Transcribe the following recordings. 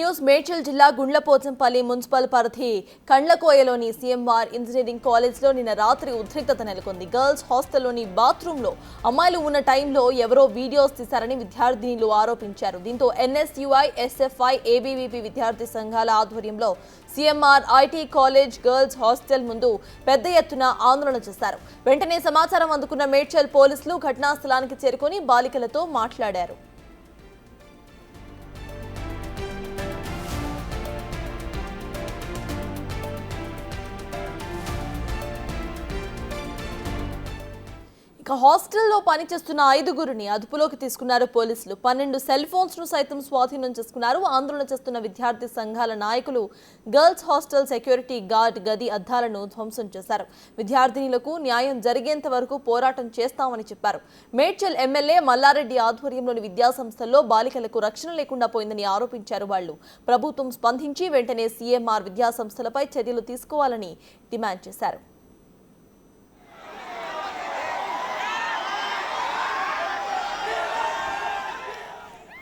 News Medchal జిల్లా Gundlapochampally municipal పరిధి కండ్లకోయలోని CMR engineering కాలేజ్లో నిన్న రాత్రి ఉద్రిక్తత నెలకొంది. గర్ల్స్ హాస్టల్లోని బాత్రూంలో అమ్మాయిలు ఉన్న టైంలో ఎవరో వీడియోస్ తీశారని విద్యార్థినులు ఆరోపించారు. దీంతో ఎన్ఎస్యుఐ, ఎస్ఎఫ్ఐ, ఏబీవీపీ విద్యార్థి సంఘాల ఆధ్వర్యంలో CMR IT college girls hostel ముందు పెద్ద ఎత్తున ఆందోళన చేశారు. వెంటనే సమాచారం అందుకున్న మేడ్చల్ పోలీసులు ఘటనా స్థలానికి చేరుకొని బాలికలతో మాట్లాడారు. హాస్టల్లో పనిచేస్తున్న 5గురిని అదుపులోకి తీసుకున్నారు పోలీసులు. 12 సెల్ ఫోన్స్ ను సైతం స్వాధీనం చేసుకున్నారు. ఆందోళన చేస్తున్న విద్యార్థి సంఘాల నాయకులు గర్ల్స్ హాస్టల్ సెక్యూరిటీ గార్డ్ గది అద్దాలను ధ్వంసం చేశారు. విద్యార్థినులకు న్యాయం జరిగేంత వరకు పోరాటం చేస్తామని చెప్పారు. మేడ్చల్ ఎమ్మెల్యే మల్లారెడ్డి ఆధ్వర్యంలోని విద్యాసంస్థల్లో బాలికలకు రక్షణ లేకుండా పోయిందని ఆరోపించారు. వాళ్లు ప్రభుత్వం స్పందించి వెంటనే సీఎంఆర్ విద్యాసంస్థలపై చర్యలు తీసుకోవాలని డిమాండ్ చేశారు.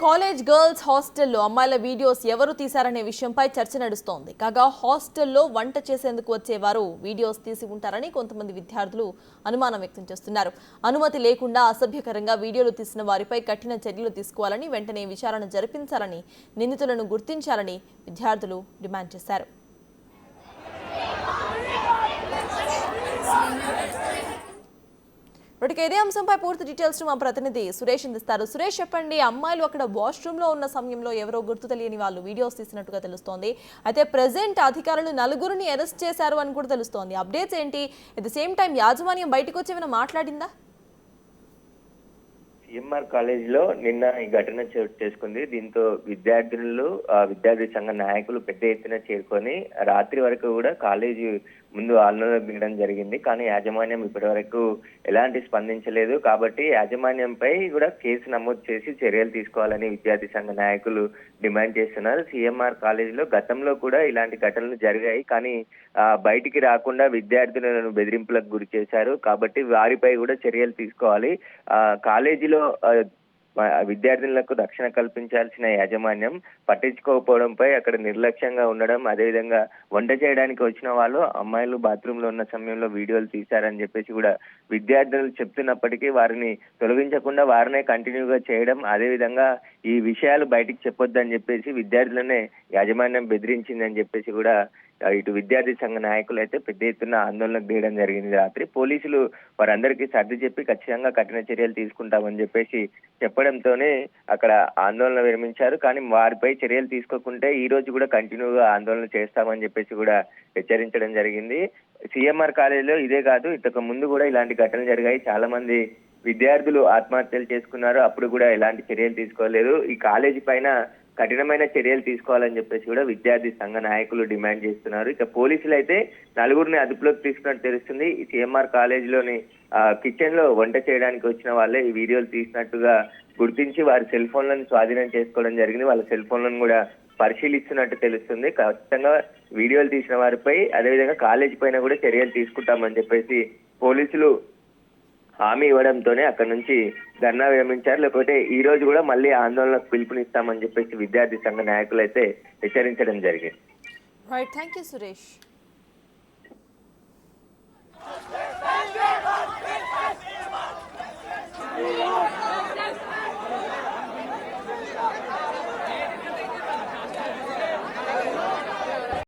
కాలేజ్ గర్ల్స్ హాస్టల్లో అమ్మాయిల వీడియోస్ ఎవరు తీశారనే విషయంపై చర్చ నడుస్తోంది. కాగా హాస్టల్లో వంట చేసేందుకు వచ్చేవారు వీడియోస్ తీసి ఉంటారని కొంతమంది విద్యార్థులు అనుమానం వ్యక్తం చేస్తున్నారు. అనుమతి లేకుండా అసభ్యకరంగా వీడియోలు తీసిన వారిపై కఠిన చర్యలు తీసుకోవాలని, వెంటనే విచారణ జరిపించాలని, నిందితులను గుర్తించాలని విద్యార్థులు డిమాండ్ చేశారు. ఇదే అంశంపై పూర్తి డీటెయిల్స్ మా ప్రతినిధి సురేష్ అందిస్తారు. సురేష్, చెప్పండి, అమ్మాయిలు అక్కడ వాష్రూమ్ లో ఉన్న సమయంలో ఎవరో గుర్తు తెలియని వాళ్ళు వీడియోస్ తీసినట్టుగా తెలుస్తోంది. అయితే ప్రెసెంట్ అధికారులు 4గురిని అరెస్ట్ చేశారు అని కూడా తెలుస్తోంది. అప్డేట్స్ ఏంటి? అట్ ద సేమ్ టైం యాజమాన్యం బయటకు వచ్చి ఏమైనా మాట్లాడిందా? సీఎంఆర్ కాలేజ్ లో నిన్న ఈ ఘటన చోటు చేసుకుంది. దీంతో విద్యార్థులు, విద్యార్థి సంఘ నాయకులు పెద్ద ఎత్తున చేరుకొని రాత్రి వరకు కూడా కాలేజీ ముందు ఆందోళన దిగడం జరిగింది. కానీ యాజమాన్యం ఇప్పటి వరకు ఎలాంటి స్పందించలేదు. కాబట్టి యాజమాన్యంపై కూడా కేసు నమోదు చేసి చర్యలు తీసుకోవాలని విద్యార్థి సంఘ నాయకులు డిమాండ్ చేస్తున్నారు. సీఎంఆర్ కాలేజీలో గతంలో కూడా ఇలాంటి ఘటనలు జరిగాయి. కానీ బయటికి రాకుండా విద్యార్థులను బెదిరింపులకు గురి చేశారు. కాబట్టి వారిపై కూడా చర్యలు తీసుకోవాలి. కాలేజీలో విద్యార్థులకు రక్షణ కల్పించాల్సిన యాజమాన్యం పట్టించుకోకపోవడంపై అక్కడ నిర్లక్ష్యంగా ఉండడం, అదేవిధంగా వంట చేయడానికి వచ్చిన వాళ్ళు అమ్మాయిలు బాత్రూమ్ లో ఉన్న సమయంలో వీడియోలు తీశారని చెప్పేసి కూడా విద్యార్థులు చెప్తున్నప్పటికీ వారిని తొలగించకుండా వారినే కంటిన్యూగా చేయడం, అదేవిధంగా ఈ విషయాలు బయటికి చెప్పొద్దని చెప్పేసి విద్యార్థులనే యాజమాన్యం బెదిరించిందని చెప్పేసి కూడా ఇటు విద్యార్థి సంఘ నాయకులు అయితే పెద్ద ఎత్తున ఆందోళనకు దిగడం జరిగింది. రాత్రి పోలీసులు వారందరికీ సర్ది చెప్పి ఖచ్చితంగా కఠిన చర్యలు తీసుకుంటామని చెప్పేసి చెప్పడంతోనే అక్కడ ఆందోళన విరమించారు. కానీ వారిపై చర్యలు తీసుకోకుంటే ఈ రోజు కూడా కంటిన్యూగా ఆందోళన చేస్తామని చెప్పేసి కూడా హెచ్చరించడం జరిగింది. సీఎంఆర్ కాలేజీలో ఇదే కాదు, ఇంతకు ముందు కూడా ఇలాంటి ఘటనలు జరిగాయి. చాలా మంది విద్యార్థులు ఆత్మహత్యలు చేసుకున్నారు. అప్పుడు కూడా ఎలాంటి చర్యలు తీసుకోలేదు. ఈ కాలేజీ పైన కఠినమైన చర్యలు తీసుకోవాలని చెప్పేసి కూడా విద్యార్థి సంఘ నాయకులు డిమాండ్ చేస్తున్నారు. ఇక పోలీసులు అయితే 4గురిని అదుపులోకి తీసుకున్నట్టు తెలుస్తుంది. సీఎంఆర్ కాలేజీలోని కిచెన్ లో వంట చేయడానికి వచ్చిన వాళ్ళే ఈ వీడియోలు తీసినట్టుగా గుర్తించి వారి సెల్ ఫోన్లను స్వాధీనం చేసుకోవడం జరిగింది. వాళ్ళ సెల్ ఫోన్లను కూడా పరిశీలిస్తున్నట్టు తెలుస్తుంది. ఖచ్చితంగా వీడియోలు తీసిన వారిపై, అదేవిధంగా కాలేజీ పైన కూడా చర్యలు తీసుకుంటామని చెప్పేసి పోలీసులు హామీ ఇవ్వడంతోనే అక్కడ నుంచి ధర్నా విరమించారు. లేకపోతే ఈ రోజు కూడా మళ్ళీ ఆందోళనకు పిలుపునిస్తామని చెప్పేసి విద్యార్థి సంఘ నాయకులు అయితే హెచ్చరించడం జరిగింది. Right, thank you Suresh.